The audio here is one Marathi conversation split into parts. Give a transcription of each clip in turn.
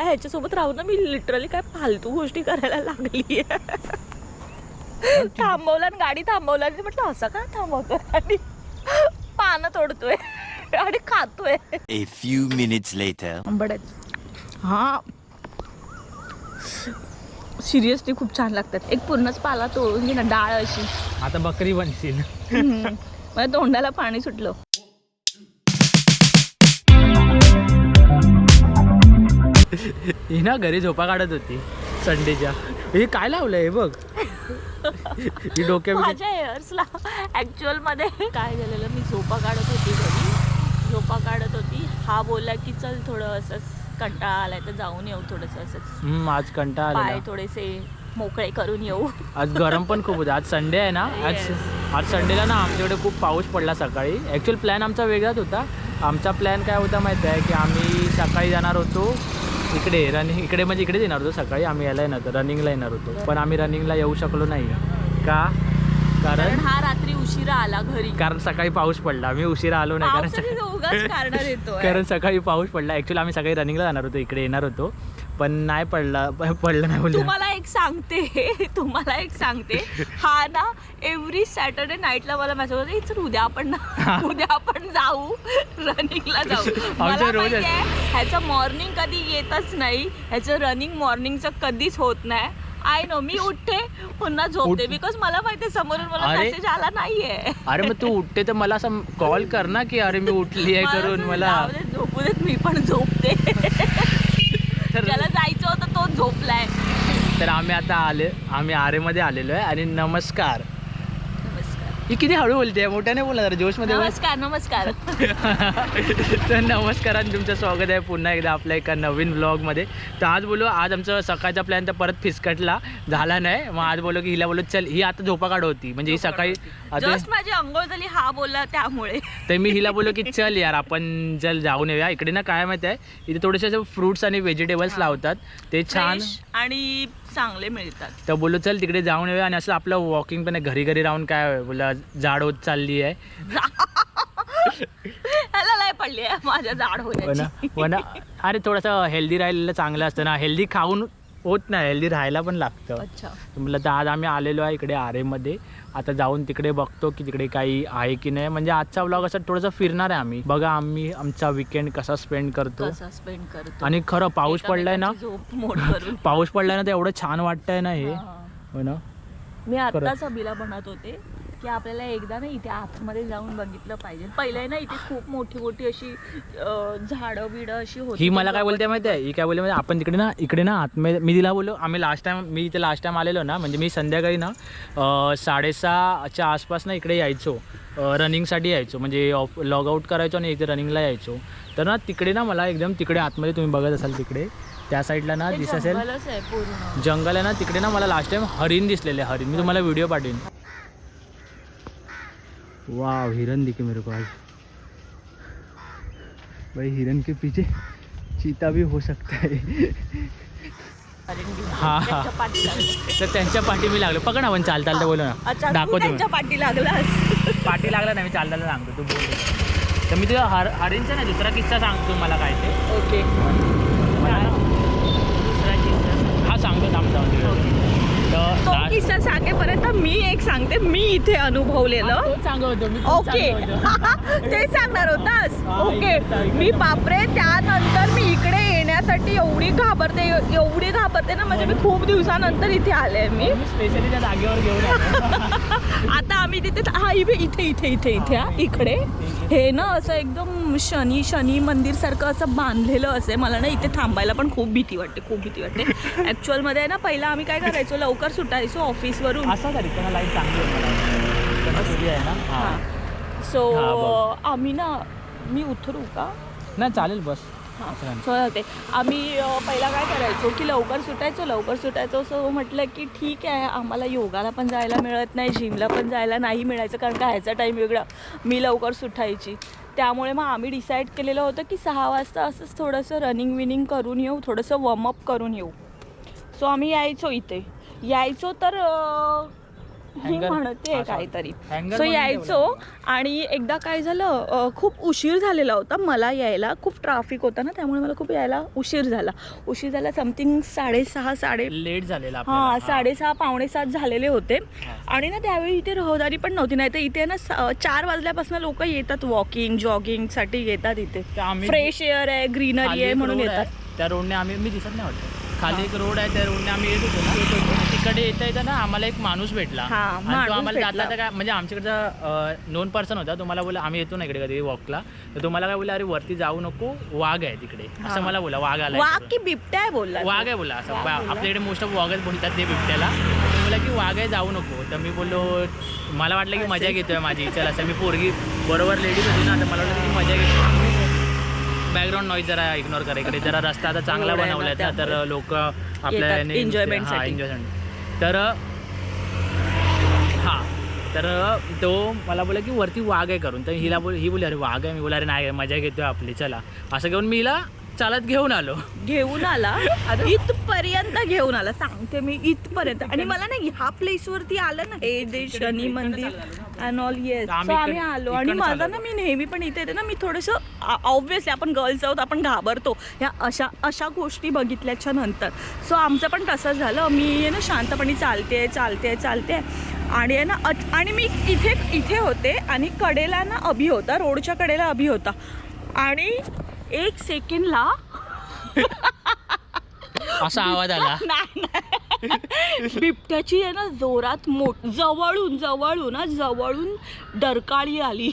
ह्याच्यासोबत राहून ना मी लिटरली काय फालतू गोष्टी करायला लागली आहे. थांबवलं आणि गाडी थांबवलं आणि म्हटलं असं का थांबवतोय आणि पानं तोडतोय आणि खातोय. A few minutes later. आंबट हा सिरियसली खूप छान लागतात. एक पूर्णच पाला तोडून घे ना, डाळ अशी. आता बकरी बनशील. मला तोंडाला पाणी सुटलं. ही ना घरी झोपा काढत होती संडेच्या. हे काय लावलंय हे बघ. ही डोक्या माझ्या हेअर्सला ऍक्च्युअल मध्ये काय झालेलं, मी झोपा काढत होती घरी, झोपा काढत होती. हा बोलला की चल थोडं असंच कंटाळा आलाय तर जाऊन येऊ थोडंसं असंच, आज कंटाळा पाय आला. थोडेसे मोकळे करून येऊ. आज गरम पण खूप होतं. आज संडे आहे ना. आज संडेला ना आमच्याकडे खूप पाऊस पडला सकाळी. ॲक्च्युअल प्लॅन आमचा वेगळाच होता. आमचा प्लॅन काय होता माहिती आहे की आम्ही सकाळी जाणार होतो इकडे रनिंग, इकडे म्हणजे इकडेच येणार होतो सकाळी. आम्ही यायला येणार होतो, रनिंगला येणार होतो, पण आम्ही रनिंगला येऊ शकलो नाही. का? कारण हा रात्री उशिरा आला घरी, कारण सकाळी पाऊस पडला. मी उशिरा आलो नाही कारण सकाळी पाऊस पडला. ॲक्च्युअली आम्ही सकाळी रनिंगला जाणार होतो, इकडे येणार होतो, पण नाही पडलं नाही बोललं. तुम्हाला एक सांगते हा ना एव्हरी सॅटर्डे नाईटला मला मेसेज होते चल उद्या आपण जाऊ रनिंगला जाऊ. मला रोज माहिती आहे ह्याचं मॉर्निंग कधी येतच नाही, ह्याचं रनिंग मॉर्निंगचं कधीच होत नाही. I know. मी उठते पुन्हा झोपते बिकॉज मला माहिती समोरून मला मेसेज आला नाहीये. अरे मग तू उठते तर मला असं कॉल कर ना की अरे मी उठली आहे करून. मला झोपू देत, मी पण झोपते. ज्याला जायचं होतं तो झोपलाय. तर आम्ही आरेमध्ये आलेलो आहे. आणि नमस्कार. ही किती हळू बोलते, मोठ्याने बोला जरा जोशमध्ये. नमस्कार. तर नमस्कार आणि तुमचं स्वागत आहे पुन्हा एकदा आपल्या एका नवीन व्लॉगमध्ये. तर आज आज आमचा सकाळचा प्लॅन तर परत फिसकटला, झाला नाही. मग आज बोललो की हिला बोललो चल, ही आता झोपा काढ होती म्हणजे ही सकाळी जस्ट माझी अंघोळ झाली हा बोलला त्यामुळे. तर मी हिला बोललो की चल यार आपण चल जाऊन येऊया. इकडे ना काय माहिती आहे, इथे थोडेसे फ्रुट्स आणि व्हेजिटेबल्स लावतात, ते छान आणि चांगले मिळतात. तर बोललो चल तिकडे जाऊन येऊया. आणि असं आपलं वॉकिंग पण घरी राहून काय बोला जाड होत चालली आहे. ह्याला नाही पडली आहे माझ्या जाड होण्याची. अरे थोडंसं हेल्दी राहिलेलं चांगलं असतं ना. हेल्दी खाऊन होत नाही, हेल्दी राहायला पण लागतं. अच्छा. म्हटलं तर आज आम्ही आलेलो आहे इकडे आरेमध्ये. आता जाऊन तिकडे बघतो की तिकडे काही आहे की नाही. म्हणजे आजचा व्लॉग असं थोडंसं फिरणार आहे आम्ही. बघा आम्ही आमचा विकेंड कसा स्पेंड करतो. आणि खरं पाऊस पडलाय ना, पाऊस पडलाय ना तर एवढं छान वाटतंय ना हे. हो ना. मी आत्ताच अभिला म्हणत होते की आपल्याला एकदा ना इथे आतमध्ये जाऊन बघितलं पाहिजे. पहिले ना इथे खूप मोठी अशी झाडं बिडं अशी होती. ही मला काय बोलते माहिती आहे, ही काय बोलते म्हणजे आपण इकडे ना आतमध्ये. मी तिला बोललो आम्ही मी इथे लास्ट टाइम आलेलो ना, म्हणजे मी संध्याकाळी ना 6:30च्या आसपास ना इकडे यायचो, रनिंगसाठी यायचो, म्हणजे लॉग आउट करायचो आणि इथे रनिंगला यायचो. तर ना तिकडे ना मला एकदम तिकडे आतमध्ये तुम्ही बघत असाल तिकडे त्या साईडला ना दिसत असेल जंगल आहे ना, तिकडे ना मला लास्ट टाइम हरिण दिसलेले. हरिण मी तुम्हाला व्हिडिओ पाठवेन. वाह हिरन दिखे मेरे को आज. भाई हिरन के पीछे चीता भी हो सकता है. हा तर त्यांच्या पाठी मी लागलो. पकड ना पण चालता बोलो ना, दाखवतो. त्यांच्या पाठी लागलास. पाठी लागला नाही, मी चालताना सांगतो, तू बोल. तर मी तुला हरिणचा ना दुसरा किस्सा सांगतो मला काय ते. ओके. दुसरा किस्सा हा सांगतो थांबता. तो किस्सा सांगेपर्यंत मी एक सांगते, मी इथे अनुभवलेलं. ओके. ते सांगणार होतास. ओके. मी बापरे त्यानंतर मी इकडे येण्यासाठी एवढी घाबरते ना, म्हणजे मी खूप दिवसानंतर इथे आले. मी स्पेशली त्या जागेवर घेऊन आता आम्ही तिथे हा इथे इकडे हे ना असं एकदम शनी मंदिर सारखं असं बांधलेलं असे. मला ना इथे थांबायला पण खूप भीती वाटते. ऍक्च्युअल मध्ये ना पहिला आम्ही काय करायचो, लवकर सुटायचो ऑफिसवरून. असं तरी पण लाईट चांगली आहे ना. सो आम्ही ना, मी उतरू का? नाही चालेल बस. ते आम्ही पहिला काय करायचो की लवकर सुटायचो. सो म्हटलं की ठीक आहे, आम्हाला योगाला पण जायला मिळत नाही, जिमला पण जायला नाही मिळायचं, कारण का ह्याचा टाईम वेगळा, मी लवकर सुटायची. त्यामुळे मग आम्ही डिसाईड केलेलं होतं की 6 वाजता असंच थोडंसं रनिंग करून येऊ, थोडंसं वॉर्मअप करून येऊ. सो आम्ही यायचो तर मी म्हणते हा, sorry. काहीतरी. Hanger सो म्हणून यायचो आणि एकदा काय झालं, खूप उशीर झालेला होता मला यायला. खूप ट्रॅफिक होता ना, त्यामुळे मला खूप यायला उशीर झाला समथिंग 6:30 लेट झालेला हां आपल्याला. 6:30 पावणे 7 झालेले होते. आणि ना त्यावेळी इथे रहदारी पण नव्हती, नाही तर इथे ना 4 वाजल्यापासून लोक येतात वॉकिंग जॉगिंगसाठी येतात इथे. तर आम्ही फ्रेश एअर आहे, ग्रीनरी खाली आहे एक म्हणून road येतात. आहे, त्या रोडने आम्ही मी दिसत नाही वाटतं. खाली एक रोड आहे, त्या रोडने आम्ही येत होतो ना, तिकडे येता ना आम्हाला एक माणूस भेटला. हा, आणि तो माणूस आम्हाला भेटला. जाता काय म्हणजे आमच्याकडचा नोन पर्सन होता. तुम्हाला बोला आम्ही येतो ना इकडे कधी वॉकला, तर तुम्हाला काय बोला, अरे वरती जाऊ नको, वाघ आहे तिकडे असं मला बोला. वाघ आला, वाघ की बिबट्या आहे बोलला. वाघ आहे बोला असं. वाघ बोलला. आपल्याकडे मोस्ट ऑफ वाघच बोलतात ते बिबट्याला. मी बोला की वाघ आहे, जाऊ नको. तर मी बोललो, मला वाटलं की मजा घेतोय माझी, चल असं. मी पोरगी बरोबर लेडीज होती ना, तर मला वाटलं की मजा घेतो. बॅकग्राऊंड नॉईज जरा इग्नोर करा. इकडे जरा रस्ता आता चांगला रोड आहे ना, बनवला आहे ना, तर त्यामुळे लोक आपल्या येतात enjoymentसाठी. एन्जॉयमेंट. तर हां, तर तो मला बोला की वरती वाघ आहे करून. तर ही बोली अरे वाघ आहे. मी बोला अरे नाही, मजा घेतोय आपली, चला असं घेऊन मी हिला चालत घेऊन आलो. घेऊन आला इथपर्यंत घेऊन आला, सांगते मी इथपर्यंत. आणि मला ना ह्या प्लेसवरती आलं ना, हे जे शनी मंदिर अँड ऑल, येस. तर आम्ही आम्ही आलो. आणि इकडनं माझा चाललो. ना, मी नेहमी पण इथे येते ना, मी थोडंसं ऑब्व्हियसली आपण गर्ल्स आहोत, आपण घाबरतो ह्या अशा गोष्टी बघितल्याच्या नंतर. सो आमचं पण तसंच झालं. मी आहे ना शांतपणे चालते आणि आहे ना आणि मी इथे होते आणि कडेला ना अभि होता, रोडच्या कडेला अभि होता. आणि 1 सेकंडला असा आवाज आला. नाही बिबट्याची आहे ना जोरात जवळून डरकाळी आली.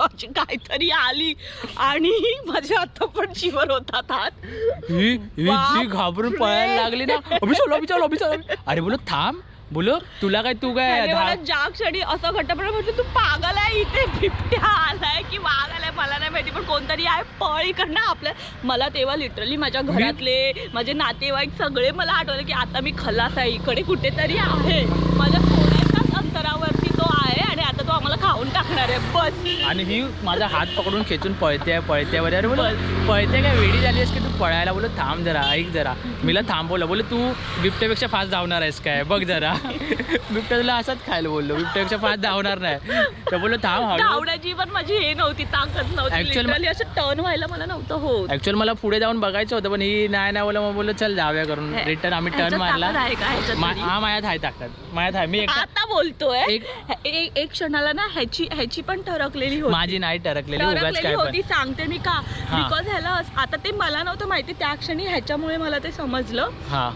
अशी काहीतरी आली आणि माझ्या आता पण शिवर होतात हात. ही जी घाबरून पळायला लागली ना, अभिचाल. अरे बोलो थांब, बोलो तुला काय, तू काय त्याने मला ज्या क्षणी असं घट्टपणे म्हटलं, तू पागल आहे, इथे बिबट्या आलाय की वाघ आलाय मला नाही माहिती, पण कोणतरी आहे, पळ इकडनं आपल्या. मला तेव्हा लिटरली माझ्या घरातले, माझे नातेवाईक सगळे मला आठवले की आता मी खलास आहे, इकडे कुठेतरी आहे, माझ्या थोड्याशाच अंतरावरती तो आहे आणि आता तो आम्हाला खाऊन टाकणार आहे, बस. आणि ही माझा हात पकडून खेचून पळते. अरे बोलो पळते काय, वेडी झाली आहेस की तू पळायला? बोलो थांब जरा, ऐक जरा. मीला थांबवलं, बोलो तू बिबट्यापेक्षा फास्ट धावणार आहेस काय, बघ जरा. बिबट्या तुला असंच खायला बोललो, बिबट्यापेक्षा फास्ट धावणार नाही. तर बोलो थांब. धावण्याची पण माझी हे नव्हती, ताकद नव्हती, लिटरली असं टर्न व्हायला मला नव्हतं होत. ऍक्च्युअल मला पुढे जाऊन बघायचं होतं, पण ही नाही बोला. मग बोललो चल जाऊया करून. रिटर्न आम्ही टर्न मारला. हा माझ्यात आहे ताकद, माझ्यात आहे. मी आता बोलतोय एक क्षणाला ना ह्याची पण ठरकलेली होती. माझी नाही ठरकलेली, उगाच काय पण. होती, सांगते मी का. बिकॉज ह्याला आता ते मला नव्हतं माहिती त्या क्षणी, ह्याच्यामुळे मला ते समजलं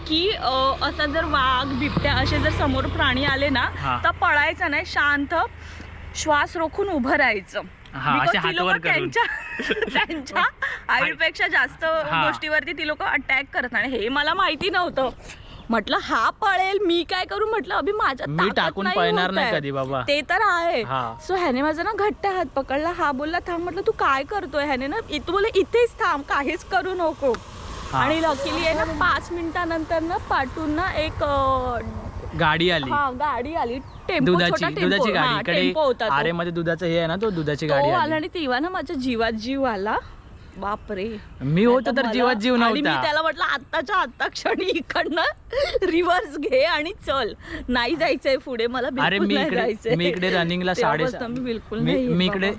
की असा जर वाघ बिबट्या असे जर समोर प्राणी आले ना, तर पळायचं नाही, शांत श्वास रोखून उभं राहायचं. त्यांच्या आयुपेक्षा जास्त गोष्टीवरती ती लोक अटॅक करत नाही. हे मला माहिती नव्हतं. म्हटलं हा पळेल, मी काय करू. म्हटलं अभि माझ्या मी टाकून पळणार नाही कधी बाबा, ते तर आहे. सो ह्याने माझा ना घट्ट हात पकडला. हा बोलला थांब. म्हटलं तू काय करतोय. ह्याने ना तू बोले इथेच थांब, काहीच करू नको. आणि लकीली आहे ना 5 मिनिटानंतर ना पाठून ना एक गाडी आली, दुधाची गाडी. इकडे आरेमध्ये दुधाचं हे आहे ना, तो दुधाची गाडी आली. आणि तेव्हा ना माझ्या जीवात जीव आला. बापरे, मी होतो तर जीवात जीव नव्हता. मी त्याला म्हटलं आत्ताच्या आत्ता क्षणी इकडनं रिव्हर्स घे आणि चल, नाही जायचंय पुढे मला. अरे मी इकडे रनिंगला 6:30,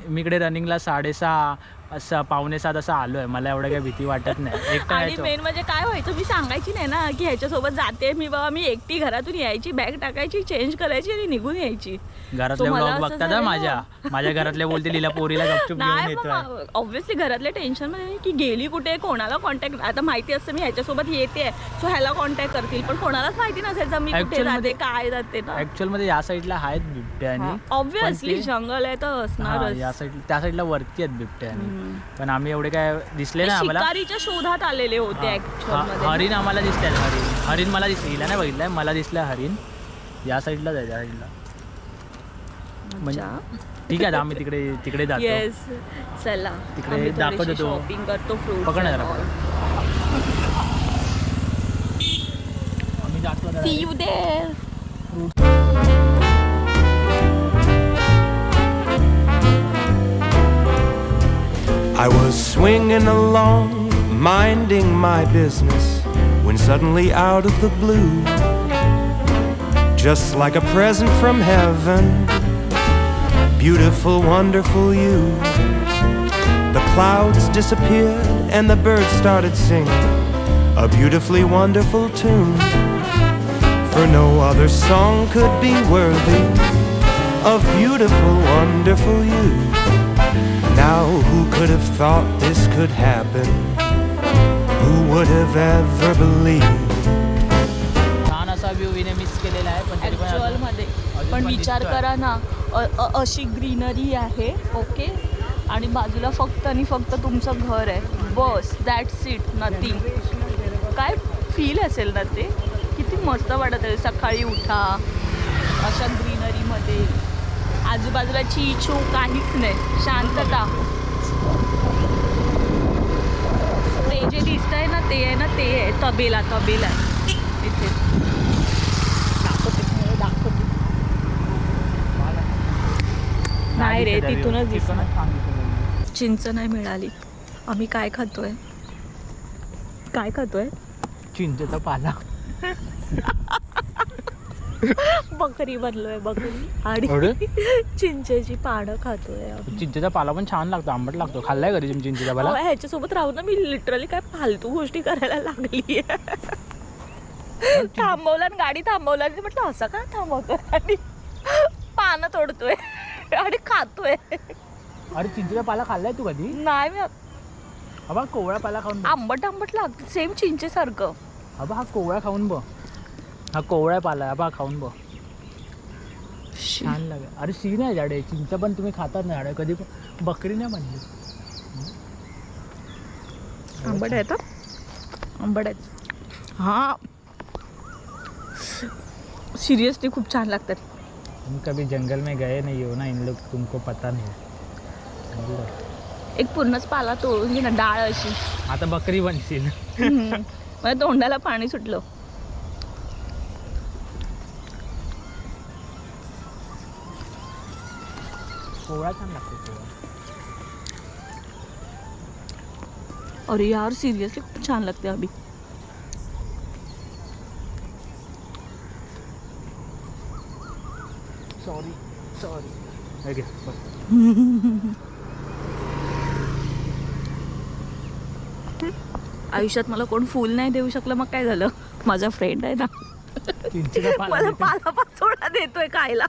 मी इकडे रनिंगला 6:30 असं 6:45 असं आलोय. मला एवढं काही भीती वाटत नाही. आणि मेन म्हणजे काय व्हायचं, मी सांगायची नाही ना की ह्याच्यासोबत जाते मी. बाबा मी एकटी घरातून यायची, बॅग टाकायची, चेंज करायची आणि निघून यायची. घरातले ब्लॉग बघतात माझ्या घरातले बोलते लीला पोरीला गपचूप घेऊन येतोय. ऑब्व्हियसली घरातले टेन्शन मध्ये की गेली कुठे, कोणाला कॉन्टॅक्ट. आता माहिती असतं मी ह्याच्यासोबत येते, सो ह्याला कॉन्टॅक्ट करतील, पण कोणालाच माहिती नसायचं मी कुठे जाते, काय जाते ना. ऍक्च्युअल मध्ये या साईडला आहेत बिबट्या आणि ऑब्व्हियसली जंगल आहे तर असणारच. या साईड, त्या साईडला वरती आहेत बिबट्या, पण आम्ही एवढे काय दिसले ना आम्हाला. शिकारीच्या शोधात आलेले होते. हरिण आम्हाला दिसले, हरिण मला दिसले, हिला नाही बघितलंय, मला दिसलं हरिण. या साईडला जायचं, या साईडला. ठीक आहे, आम्ही तिकडे जातो. येस, चला तिकडे दाखवतो, शॉपिंग करतो, फ्रूट पकड ना जरा. आम्ही जातो. See you there. I was swinging along, minding my business, when suddenly out of the blue, just like a present from heaven. Beautiful, wonderful you. The clouds disappeared and the birds started singing a beautifully wonderful tune. For no other song could be worthy of beautiful, wonderful you. Now who could have thought this could happen? Who would have ever believed? छान असा व्ह्यू हिने मिस केलेला आहे पण तरी पण ॲक्च्युअलमध्ये अजून पण पण विचार दिसतोय. करा ना, अशी ग्रीनरी आहे ओके, आणि बाजूला फक्त आणि फक्त तुमचं घर आहे, बस दॅट्स इट, नथिंग. काय फील असेल ना ते, किती मस्त वाटत आहे. सकाळी उठा अशा ग्रीनरीमध्ये, आजूबाजूला चीचू काहीच नाही, शांतता. ते जे दिसत आहे ना ते आहे ना, ते आहे तबेला आहे इथे. दाखवते नाही रे, तिथूनच दिसणार. चिंच नाही मिळाली. आम्ही काय खातोय चिंचेचा पाला. बकरी बनलोय, बकरी आणि चिंचेची पानं खातोय आम्ही. चिंचेचा पाला पण छान लागतो, आंबट लागतो. खाल्लाय कधी तुम्ही चिंचेचा पाला? अहो, ह्याच्यासोबत राहून ना मी लिटरली काय फालतू गोष्टी करायला लागली. थांबवलं आणि गाडी थांबवलं आणि म्हटलं असं का थांबवतोय, आणि पानं तोडतोय आणि खातोय. अरे चिंचेचा पाला खाल्लाय तू कधी? नाही मी. अबा कोवळा पाला खाऊन बघ. आंबट लागतं सेम चिंचेसारखं. अबा हा कोवळा खाऊन बघ, हा कोवळा पाला आहे. अबा खाऊन बघ, छान लागेल. अरे शी नाही झाडे, चिंच पण तुम्ही खातात ना झाडे कधी पण, बकरी नाही म्हणली. आंबट आहेत, आंबट आहेत. हां सिरियसली खूप छान लागतात. तुम कभी जंगल में गए नहीं हो ना, इन लोग तुमको पता नहीं. एक पूर्णच पाला तोडून घे ना, डाळ अशी. आता बकरी बनशील. मला तोंडाला पाणी सुटलं. कोवळा छान लागतो कोवळा. अरे यार सिरियसली खूप छान लागते अभि. Sorry okay. आयुष्यात मला कोण फूल नाही देऊ शकलं, मग काय झालं, माझा फ्रेंड आहे ना, चिंचेचा पाला मला देते. पाला पाचोळा देतोय खायला.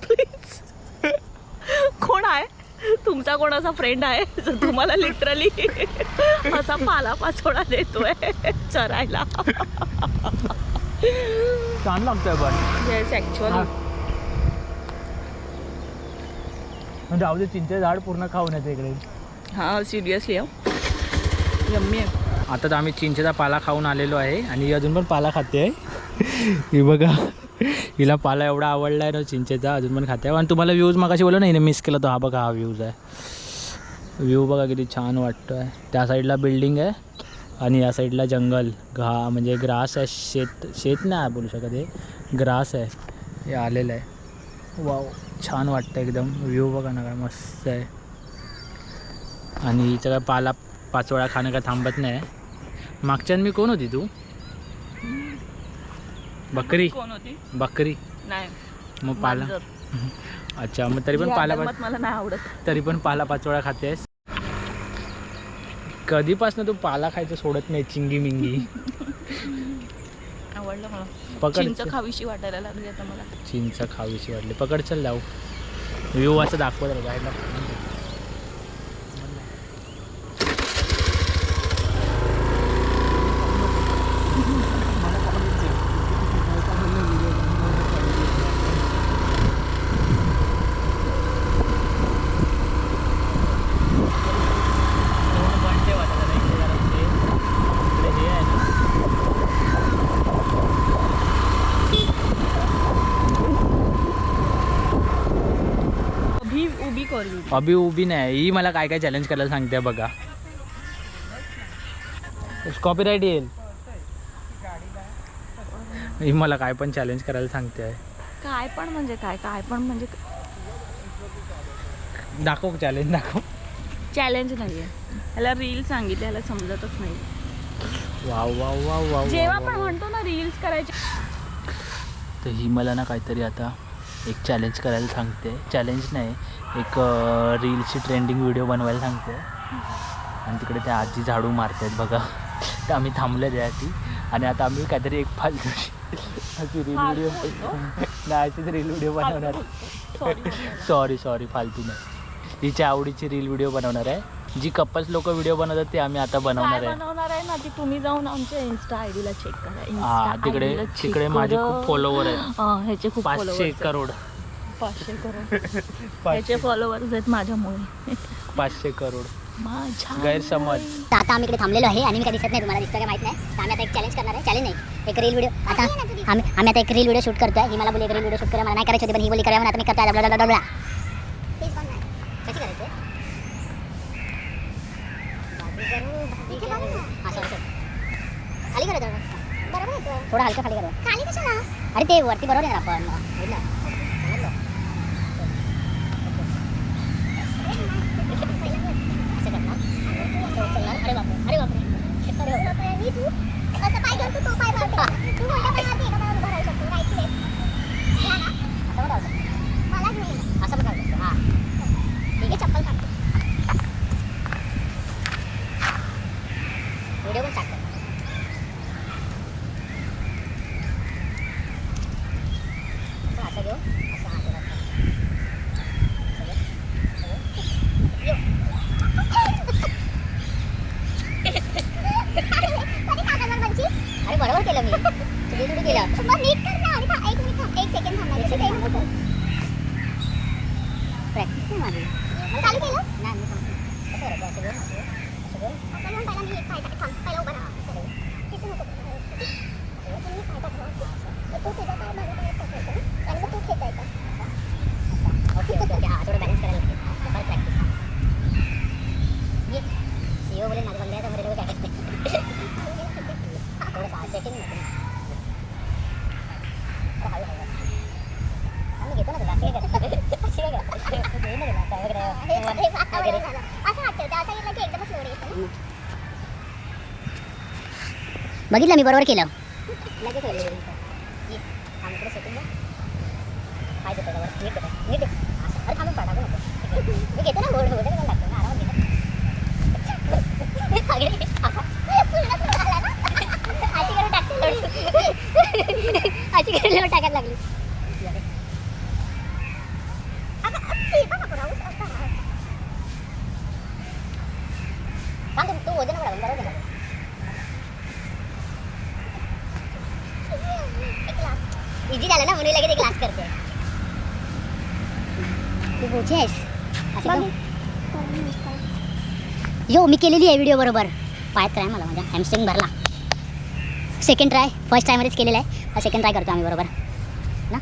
प्लीज कोण आहे तुमचा, कोणाचा फ्रेंड आहे जो तुम्हाला लिटरली असा पाला पाचोळा देतोय चरायला? छान लागतोय पण. Yes actually. जाऊ दे, चिंचेचं झाड पूर्ण खाऊन येते इकडे. हां सिरियसली यम्मी आहे. आता तर आम्ही चिंचेचा पाला खाऊन आलेलो आहे आणि ही अजून पण पाला खाते आहे. ही बघा, हिला पाला एवढा आवडला आहे ना चिंचेचा, अजून पण खाते. आणि तुम्हाला व्ह्यूज मगाशी बोललो ना हिने मिस केला तो, हा बघा हा व्ह्यूज आहे. व्ह्यू बघा किती छान वाटतो आहे. त्या साईडला बिल्डिंग आहे आणि या साईडला जंगल, म्हणजे ग्रास आहे. शेत नाही बोलू शकत, हे ग्रास आहे. हे आलेलं आहे. वाव छान वाटतं एकदम. व्ह्यू बघा ना काय मस्त आहे. आणि हिचं काय पाला पाचोळा खाणं काय थांबत नाही. मागच्यान मी कोण होती तू? बकरी. कोण होती? बकरी नाही मग पाला. अच्छा, मग तरी पण पाला मला नाही आवडत. तरी पण पाला पाचोळा खातेस. कधीपासून तू पाला खायचं सोडत नाही, चिंगी मिंगी. आवडलं मला. पकड. चिंच खावीशी वाटायला लागली आता मला. चिंच खावीशी वाटली. पकड, चल जाऊ. व्ह्यू असं दाखवत राहिला. अभि उभी नाही, ही मला काय काय चॅलेंज करायला सांगते बघा. कॉपीराईट येईल. ही मला काय पण चॅलेंज करायला सांगते. काय पण म्हणजे काय, काय पण म्हणजे दाखव चॅलेंज, दाखव. चॅलेंज नाही आहे ह्याला, रील सांगितली ह्याला समजतच नाही. वाव वाव वाव वाव जेव्हा आपण म्हणतो ना रील्स करायचे. तर ही मला ना काहीतरी आता एक चॅलेंज करायला सांगते. चॅलेंज नाही, एक रील्सची ट्रेंडिंग व्हिडिओ बनवायला सांगते. आणि तिकडे त्या आजी झाडू मारत आहेत बघा. तर आम्ही थांबले त्यासाठी. आणि आता आम्ही काहीतरी एक फालतू अशी रील व्हिडिओ नाही, अशीच रील व्हिडिओ बनवणार. सॉरी फालतू नाही. हिच्या आवडीची रील व्हिडिओ बनवणार आहे. जी कपल्स लोक व्हिडिओ बनवतात ते आम्ही आता बनवणार आहे ना ती तुम्ही जाऊन आमच्या इन्स्टा आयडीला चेक करा. हा, तिकडे माझे खूप फॉलोवर आहेत. ह्याचे खूप 500 करोड 500 करोड ह्याचे फॉलोवर्स आहेत माझ्यामुळे. 500 करोड माझ्या गैरसमज. तर आता आम्ही इकडे थांबलेलो आहे आणि मी काय दिसत नाही, तुम्हाला दिसतं काय माहित नाही. तर आम्ही आता एक चॅलेंज करणार आहे. चॅलेंज नाही, एक रील व्हिडिओ. आता आम्ही आता एक रील व्हिडिओ शूट करतोय. ही मला बोलली एक रील व्हिडिओ शूट करा, मला नाही करायची होती पण ही बोलली करूया म्हणून आता मी करतोय. कशी करायची? खाली करा बरोबर येतोय, थोडं हलकं खाली करा. खाली कशाला? अरे ते वरती बरोबर आहे ना आपण. अरे बापरे तू असं पाय घेऊन तू पाय मारते. तू कोणत्या पाय मारते का उभा राहू शकतो राईट लेफ्ट. मलाच नाही असं पण करू शकतो. हां ठीक आहे, चप्पल काढतो. व्हिडिओ पण टाकतो. असं घेऊ, असं हात वर. अरे बरोबर केलं मी. तुझी केलं मग नीट कर ना. आणि एक मिनिट, एक सेकंड थांबा. प्रॅक्टिस नाही माझी. मग चालू केलं नाही. मी कसं करायचं? असं घेऊन असं घेऊन पहिला मी एक पाय थांब, पहिला उभा राहा. तिथे नको तुम्ही पाय टाकला तू तुझा पाय माझ्या पायात टाकायचा आणि मग तू खेचायचा. Okay okay okay. हां थोडं बॅलन्स करायला लागते. बरं प्रॅक्टिस. ये सीओ बोले माझ्या बंगल्याचा मध्ये लोक काय थोडंसं सेटिंग नको. आम्ही घेतो ना तुला. अशी काय करतो? अशी काय करतो? घेऊ ना तुला आता वगैरे असं वाटतं. त्या साईडला की एकदमच लोड येतो. बघितलं मी बरोबर केलं. लगेच होईल. आम्ही इकडे सेटिंग द्या. पाय देतो त्यावर. नीट देतो नीट. अरे थांबून पाय टाकू नको. मी घेतो ना गोड होतं लागतो ना आरामात घेतो. अशी करून टाकायला लागली. तू वजन बरोबर. इझी झालं ना म्हणून लगेच एक ग्लास करते. तू बोची आहेस. यो मी केलेली आहे व्हिडिओ बरोबर. पायात काय मला माझ्या हॅमस्ट्रिंग भरला. सेकंड ट्राय, फर्स्ट ट्रायमध्येच केलेला आहे. सेकंड ट्राय करतो आम्ही बरोबर ना.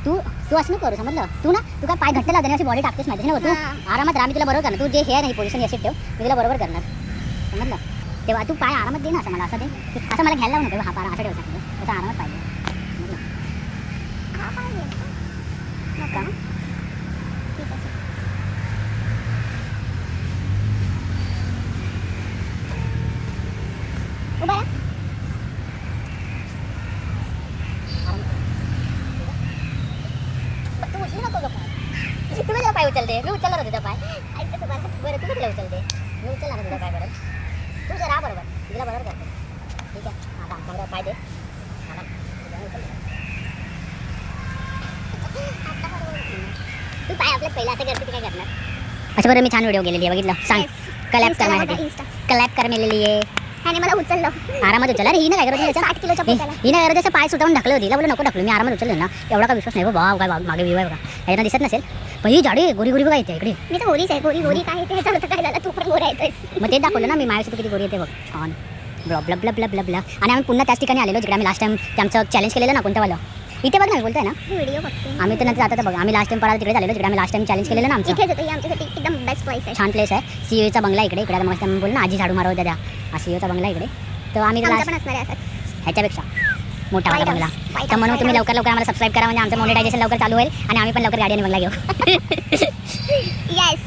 तू असं नको करू समजलं. तू काय पाय घट्ट लावते अशी बॉडी टाकतेस माहिती ना. तू आरामात राहा, मी तुला बरोबर करणार. तू जे हे नाही पोझिशन अशी ठेव, मी तुला बरोबर करणार समजलं. तेव्हा तू पाय आरामात दे ना. असं मला असं दे, असं मला घ्यायला लावू नको. हा पाय असं ठेव सांगितलं तसं आरामात पाहिजे. उभा तू उचलू नको गं पाय. तू माझा पाय उचलते. मी उचलणार होते पाय. ऐकतं तू बरं तू कुठला उचलते. मी उचलणार तुझा पाय बरोबर. तू जर राहा बरोबर, तुला बरोबर करते. ठीक आहे. आता आमचा पाय दे. तू पाय आपल्या पहिला असं करते काय करणार. अच्छा बरं मी छान व्हिडिओ गेलेली आहे बघितलं. सांग कलॅप कर माझ्यासाठी. कलॅप कर मेलेली आहे. आणि मला उचललं आरामात उचललं. अरे ही नाही काय करत 60 किलोच्या ही नाही करत. पाय सुटावून ढकलं होती. बोललं नको ढकलू. मी आरामात उचललं ना. एवढा काय विश्वास नाही बाबा. काय मागे विवाह बघा ह्याच्यानं दिसत नसेल पण ही जाडी गोरी गोरी बघा येते इकडे. मी तर गोरीच आहे. गोरी काय येते ह्याचा अर्थ काय झाला. तू पण गोरा येतोय. मग ते दाखवलं ना मी. माझ्याशी तू किती गोरी येते बघ. छान bulb bulb bulb bulb bulb. आणि आम्ही पुन्हा त्याच ठिकाणी आलेलो जिकडे आम्ही लास्ट टाइम आमचं चॅलेंज केलेलं ना. कोणतं वालं इथे बघ ना. मी बोलतोय ना व्हिडिओ बघतो आम्ही. तर नंतर आता बघ आम्ही लास्ट टाइम परत तिकडे आलेलो जिकडे आम्ही लास्ट टाइम चॅलेंज केलेलं ना. आमचं इथेच होतं. आमच्यासाठी एकदम बेस्ट प्लेस आहे. छान प्लेस आहे. सीओचा बंगला इकडे. इकडे मग आम्ही बोललो ना आजी झाडू मारव द्या. हा सीओचा बंगला इकडे. तर आम्ही ह्याच्यापेक्षा मोठा होता बंगला. तर म्हणून तुम्ही लवकर आम्हाला सबस्क्राईब करा म्हणजे आमचं मोनेटायझेशन लवकर चालू होईल आणि आम्ही पण लवकर गाडी आणि बंगला घेऊ. येस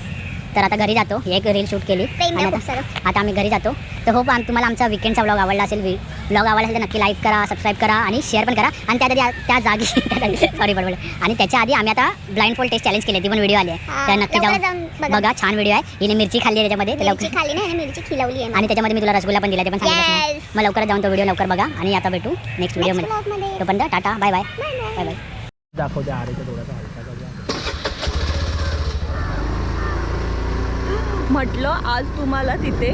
तर आता घरी जातो. एक रील शूट केली आणि आता आम्ही घरी जातो. तर होप तुम्हाला आमचा विकेंडचा व्लॉग आवडला असेल. व्लॉग आवडला असेल तर नक्की लाईक करा, सबस्क्राईब करा आणि शेअर पण करा. आणि त्या जागी सॉरी बरोबर. आणि त्याच्या आधी आम्ही आता ब्लाइंड फोल्ड टेस्ट चॅलेंज केली, ती पण व्हिडिओ आली आहे. तर नक्की जाऊन बघा, छान व्हिडिओ आहे. हिने मिरची खाल्ली आहे त्याच्यामध्ये, मिरची खिलवली आहे आणि त्याच्यामध्ये मी तुला रसगुल्ला पण दिला, ते पण सांगितलं. मग लवकरच जाऊन तो व्हिडिओ लवकर बघा आणि आता भेटू नेक्स्ट व्हिडिओमध्ये. तोपर्यंत tata, bye bye bye bye. दाखवते आरेचा थोडासा हलका. म्हटलं आज तुम्हाला तिथे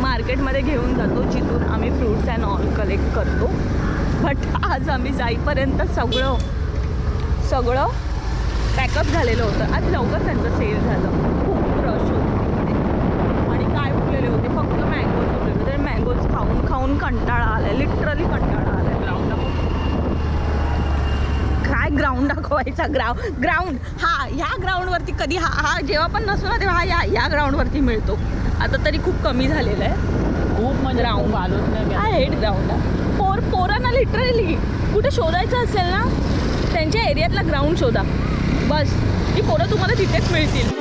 मार्केटमध्ये घेऊन जातो जिथून आम्ही फ्रूट्स अँड ऑल कलेक्ट करतो. बट आज आम्ही जाईपर्यंत सगळं पॅकअप झालेलं होतं. आज लवकर त्यांचं सेल झालं. खूप रश होतं तिकडे आणि काय उरलेले होते, फक्त मँगोज उरलेले होते. मँगोज खाऊन कंटाळा आला, लिटरली कंटाळा आला. काय ग्राउंड दाखवायचा, ग्राउंड ह्या ग्राउंडवरती कधी हा जेव्हा पण नसतो ना तेव्हा ह्या ग्राउंडवरती मिळतो. आता तरी खूप कमी झालेलं आहे. खूप म्हणजे ग्राउंड आलोच नाही. I hate ground. पोरांना लिटरली कुठे शोधायचं असेल ना त्यांच्या एरियातला ग्राउंड शोधा, बस ती पोरं तुम्हाला तिथेच मिळतील.